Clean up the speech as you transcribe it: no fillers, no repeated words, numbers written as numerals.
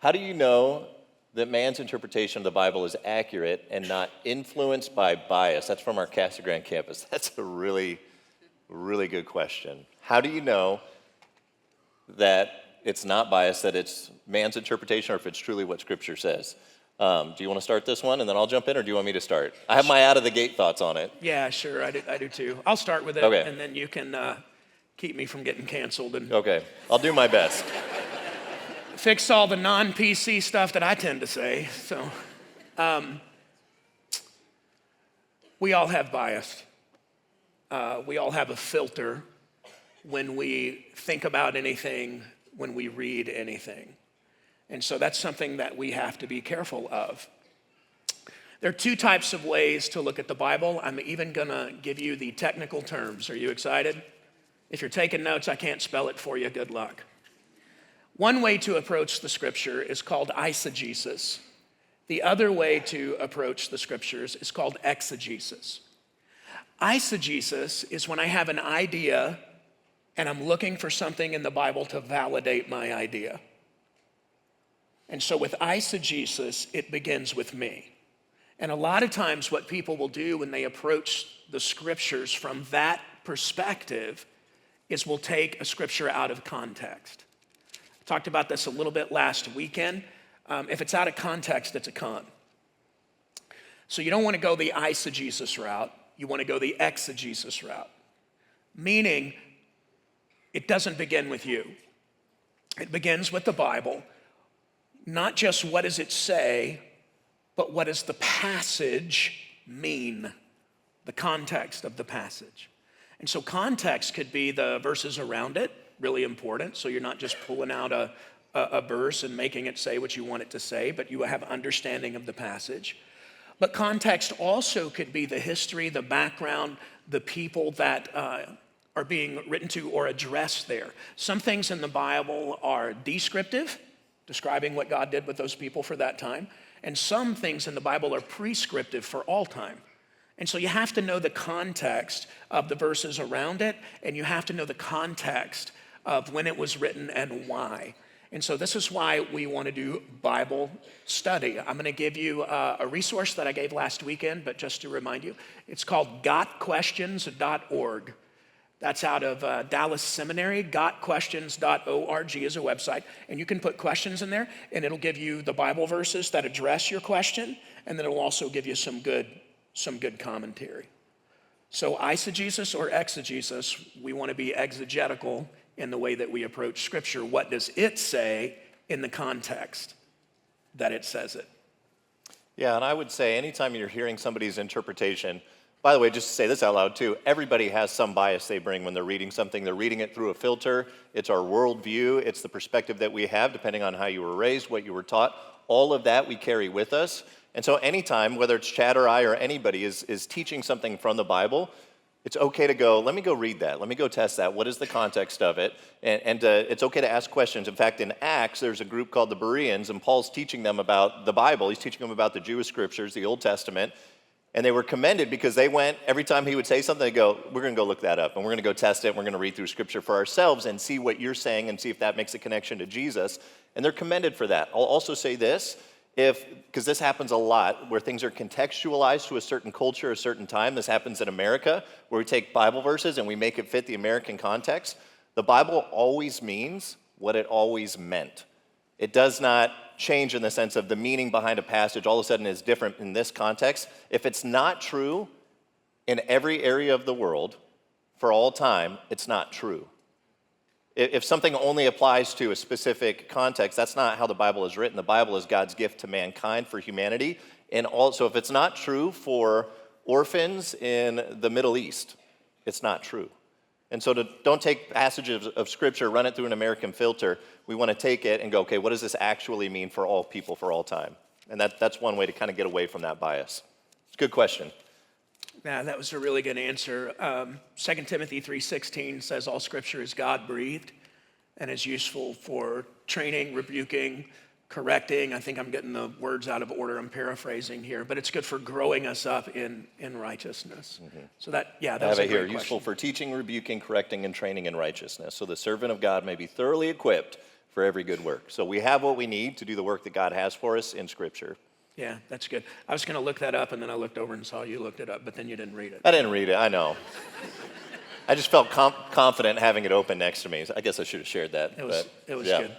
How do you know that man's interpretation of the Bible is accurate and not influenced by bias? That's from our Casa Grande campus. That's a really, really good question. How do you know that it's not biased, that it's man's interpretation, or if it's truly what Scripture says? Do you want to start this one, and then I'll jump in, or do you want me to start? I have my out-of-the-gate thoughts on it. Yeah, sure, I do too. I'll start with it, Okay. and then you can keep me from getting canceled and Okay, I'll do my best. fix all the non-PC stuff that I tend to say. So, we all have bias. We all have a filter when we think about anything, when we read anything. And so that's something that we have to be careful of. There are two types of ways to look at the Bible. I'm even going to give you the technical terms. Are you excited? If you're taking notes, I can't spell it for you. Good luck. One way to approach the Scripture is called eisegesis. The other way to approach the Scriptures is called exegesis. Eisegesis is when I have an idea and I'm looking for something in the Bible to validate my idea. And so with eisegesis, it begins with me. And a lot of times what people will do when they approach the Scriptures from that perspective is we'll take a Scripture out of context. I talked about this a little bit last weekend. If it's out of context, it's a con. So you don't want to go the eisegesis route. You want to go the exegesis route. Meaning, it doesn't begin with you. It begins with the Bible. Not just what does it say, but what does the passage mean? The context of the passage. And so context could be the verses around it, really important. So you're not just pulling out a verse and making it say what you want it to say, but you have understanding of the passage. But context also could be the history, the background, the people that are being written to or addressed there. Some things in the Bible are descriptive, describing what God did with those people for that time. And some things in the Bible are prescriptive for all time. And so you have to know the context of the verses around it, and you have to know the context of when it was written and why. And so this is why we want to do Bible study. I'm going to give you a resource that I gave last weekend, but just to remind you, it's called gotquestions.org. That's out of Dallas Seminary. Gotquestions.org is a website. And you can put questions in there, and it'll give you the Bible verses that address your question, and then it'll also give you some good commentary. So eisegesis or exegesis, we want to be exegetical in the way that we approach Scripture. What does it say in the context that it says it? Yeah, and I would say anytime you're hearing somebody's interpretation, by the way, just to say this out loud too, everybody has some bias they bring when they're reading something. They're reading it through a filter. It's our worldview. It's the perspective that we have, depending on how you were raised, what you were taught. All of that we carry with us. And so anytime, whether it's Chad or I or anybody is teaching something from the Bible, it's okay to go, let me go read that. Let me go test that. What is the context of it? And it's okay to ask questions. In fact, in Acts, there's a group called the Bereans, and Paul's teaching them about the Bible. He's teaching them about the Jewish scriptures, the Old Testament. And they were commended because they went, every time he would say something, they go, we're going to go look that up, and we're going to go test it, and we're going to read through Scripture for ourselves and see what you're saying and see if that makes a connection to Jesus. And they're commended for that. I'll also say this, because this happens a lot, where things are contextualized to a certain culture, a certain time. This happens in America, where we take Bible verses and we make it fit the American context. The Bible always means what it always meant. It does not change in the sense of the meaning behind a passage all of a sudden is different in this context. If it's not true in every area of the world for all time, it's not true. If something only applies to a specific context, that's not how the Bible is written. The Bible is God's gift to mankind, for humanity. And also, if it's not true for orphans in the Middle East, it's not true. And so don't take passages of Scripture, run it through an American filter. We want to take it and go, okay, what does this actually mean for all people for all time? And that's one way to kind of get away from that bias. It's a good question. Yeah, that was a really good answer. 2 Timothy 3:16 says all Scripture is God-breathed and is useful for training, rebuking, correcting. I think I'm getting the words out of order. I'm paraphrasing here, but it's good for growing us up in righteousness. Mm-hmm. So that was a great question. I have it here, useful for teaching, rebuking, correcting, and training in righteousness, so the servant of God may be thoroughly equipped for every good work. So we have what we need to do the work that God has for us in Scripture. Yeah, that's good. I was going to look that up, and then I looked over and saw you looked it up, but then you didn't read it. I didn't read it, I know. I just felt confident having it open next to me. I guess I should have shared that. It was yeah. good.